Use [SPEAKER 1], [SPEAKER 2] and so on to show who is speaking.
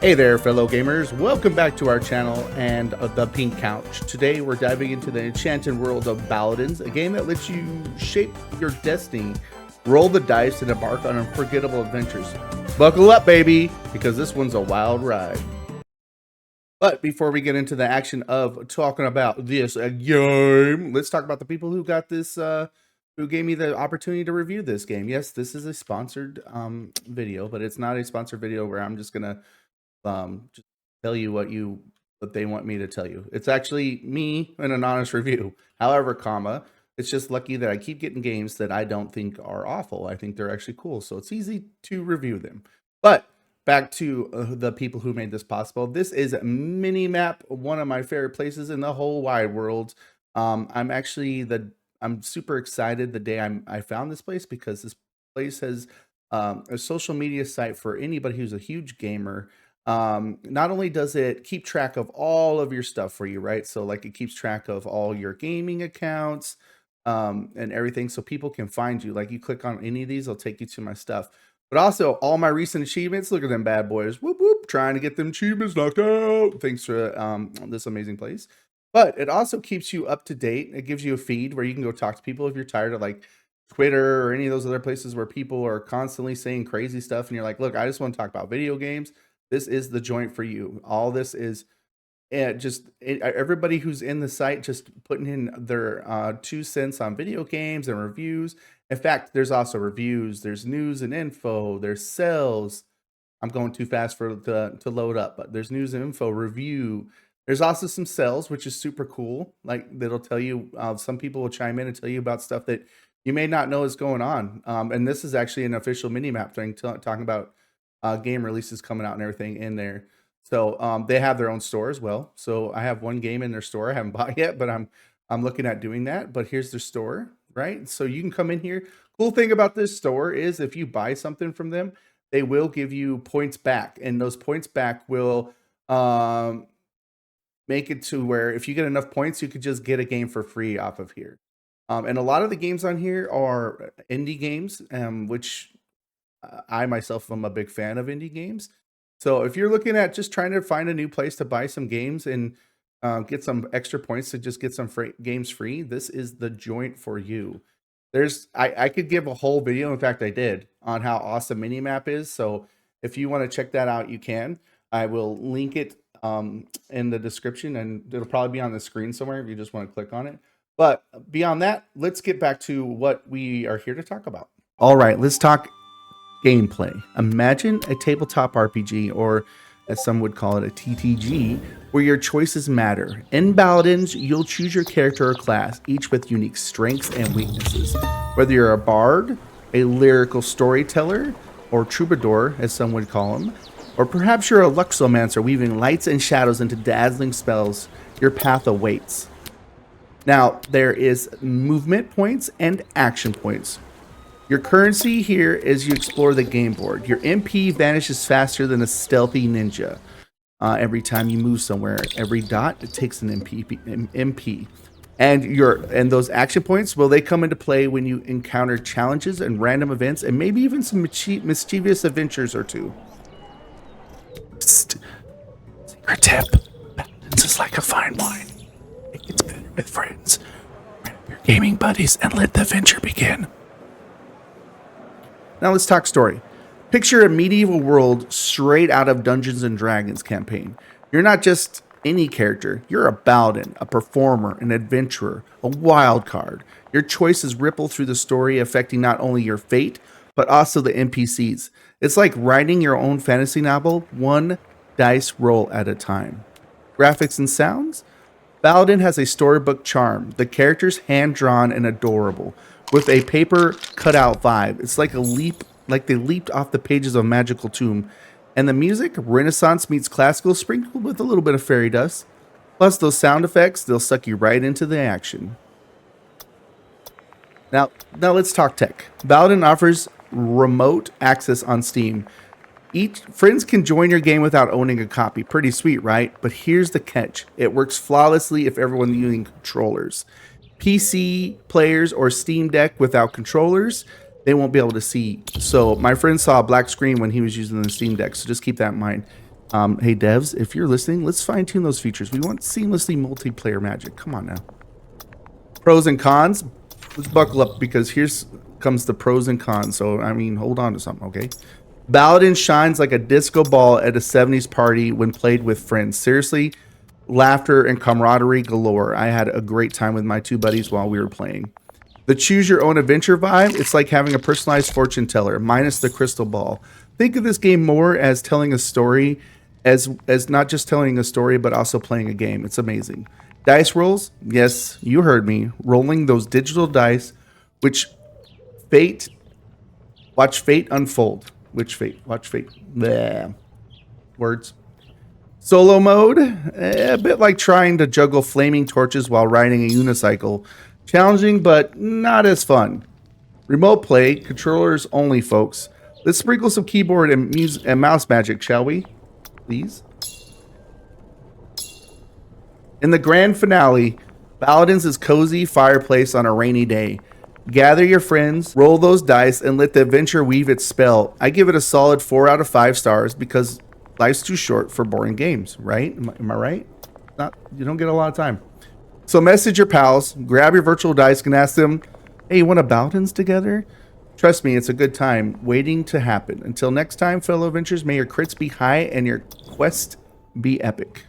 [SPEAKER 1] Hey there, fellow gamers. Welcome back to our channel and the Pink Couch. Today we're diving into the enchanted world of Baladins, a game that lets you shape your destiny, roll the dice, and embark on unforgettable adventures. Buckle up, baby, because this one's a wild ride. But before we get into the action of talking about this game, let's talk about the people who got this, who gave me the opportunity to review this game. Yes, this is a sponsored video, but it's not a sponsored video where I'm just gonna just tell you what they want me to tell you. It's actually me and an honest review. However, it's just lucky that I keep getting games that I don't think are awful. I think they're actually cool, so it's easy to review them. But back to the people who made this possible. This is Minimap, one of my favorite places in the whole wide world. I'm super excited the day I found this place, because this place has a social media site for anybody who's a huge gamer. Not only does it keep track of all of your stuff for you, right? So like it keeps track of all your gaming accounts and everything, so people can find you. Like you click on any of these, they'll take you to my stuff. But also all my recent achievements, look at them bad boys. Whoop, whoop, trying to get them achievements knocked out. Thanks for this amazing place. But it also keeps you up to date. It gives you a feed where you can go talk to people if you're tired of like Twitter or any of those other places where people are constantly saying crazy stuff. And you're like, look, I just want to talk about video games. This is the joint for you. All this is everybody who's in the site just putting in their 2 cents on video games and reviews. In fact, there's also reviews, there's news and info, there's sales. I'm going too fast for to load up, but there's news and info, review. There's also some sales, which is super cool. Like that'll tell you, some people will chime in and tell you about stuff that you may not know is going on. And this is actually an official mini-map thing talking about game releases coming out and everything in there. So they have their own store as well. So I have one game in their store I haven't bought yet, but I'm looking at doing that. But here's their store, right? So you can come in here. Cool thing about this store is if you buy something from them, they will give you points back, and those points back will make it to where if you get enough points, you could just get a game for free off of here. And a lot of the games on here are indie games, which I myself am a big fan of indie games. So if you're looking at just trying to find a new place to buy some games and get some extra points to just get some games free, this is the joint for you. I could give a whole video, in fact I did, on how awesome Minimap is. So if you want to check that out, you can. I will link it in the description, and it'll probably be on the screen somewhere if you just want to click on it. But beyond that, let's get back to what we are here to talk about. All right, let's talk gameplay. Imagine a tabletop RPG, or as some would call it, a TTG, where your choices matter. In Baladins, you'll choose your character or class, each with unique strengths and weaknesses. Whether you're a bard, a lyrical storyteller, or troubadour, as some would call them, or perhaps you're a luxomancer weaving lights and shadows into dazzling spells, your path awaits. Now, there is movement points and action points. Your currency here is you explore the game board. Your MP vanishes faster than a stealthy ninja. Every time you move somewhere, every dot, it takes an MP. And those action points, well, they come into play when you encounter challenges and random events, and maybe even some mischievous adventures or two. Psst. Secret tip: Baladins is like a fine wine. It gets better with friends. Grab your gaming buddies and let the adventure begin. Now let's talk story. Picture a medieval world straight out of Dungeons and Dragons campaign. You're not just any character. You're a Baladin, a performer, an adventurer, a wild card. Your choices ripple through the story, affecting not only your fate, but also the NPCs. It's like writing your own fantasy novel, one dice roll at a time. Graphics and sounds? Baladin has a storybook charm. The characters hand-drawn and adorable, with a paper cutout vibe. It's like they leaped off the pages of a magical tomb. And the music, Renaissance meets classical, sprinkled with a little bit of fairy dust. Plus those sound effects, they'll suck you right into the action. Now let's talk tech. Baladin offers remote access on Steam. Friends can join your game without owning a copy. Pretty sweet, right? But here's the catch. It works flawlessly if everyone's using controllers. PC players or Steam Deck without controllers, they won't be able to see. So my friend saw a black screen when he was using the Steam Deck, so just keep that in mind. Hey devs, if you're listening, let's fine tune those features. We want seamlessly multiplayer magic. Come on now. Pros and cons. Let's buckle up because here's comes the pros and cons. So I mean, hold on to something, okay? Baladin shines like a disco ball at a 70s party when played with friends. Seriously, laughter and camaraderie galore. I had a great time with my two buddies while we were playing. The choose your own adventure vibe, it's like having a personalized fortune teller, minus the crystal ball. Think of this game more as telling a story, as not just telling a story, but also playing a game. It's amazing. Dice rolls, yes, you heard me. Rolling those digital dice, which fate, watch fate unfold. Which fate? Watch fate. Bleh. Words. Solo mode, a bit like trying to juggle flaming torches while riding a unicycle. Challenging, but not as fun. Remote play, controllers only, folks. Let's sprinkle some keyboard and mouse magic, shall we? Please. In the grand finale, Baladins is cozy fireplace on a rainy day. Gather your friends, roll those dice, and let the adventure weave its spell. I give it a solid 4 out of 5 stars because life's too short for boring games, right? Am I right? Not, you don't get a lot of time. So message your pals, grab your virtual dice, and ask them, hey, you want to Baladins together? Trust me, it's a good time waiting to happen. Until next time, fellow adventurers, may your crits be high and your quest be epic.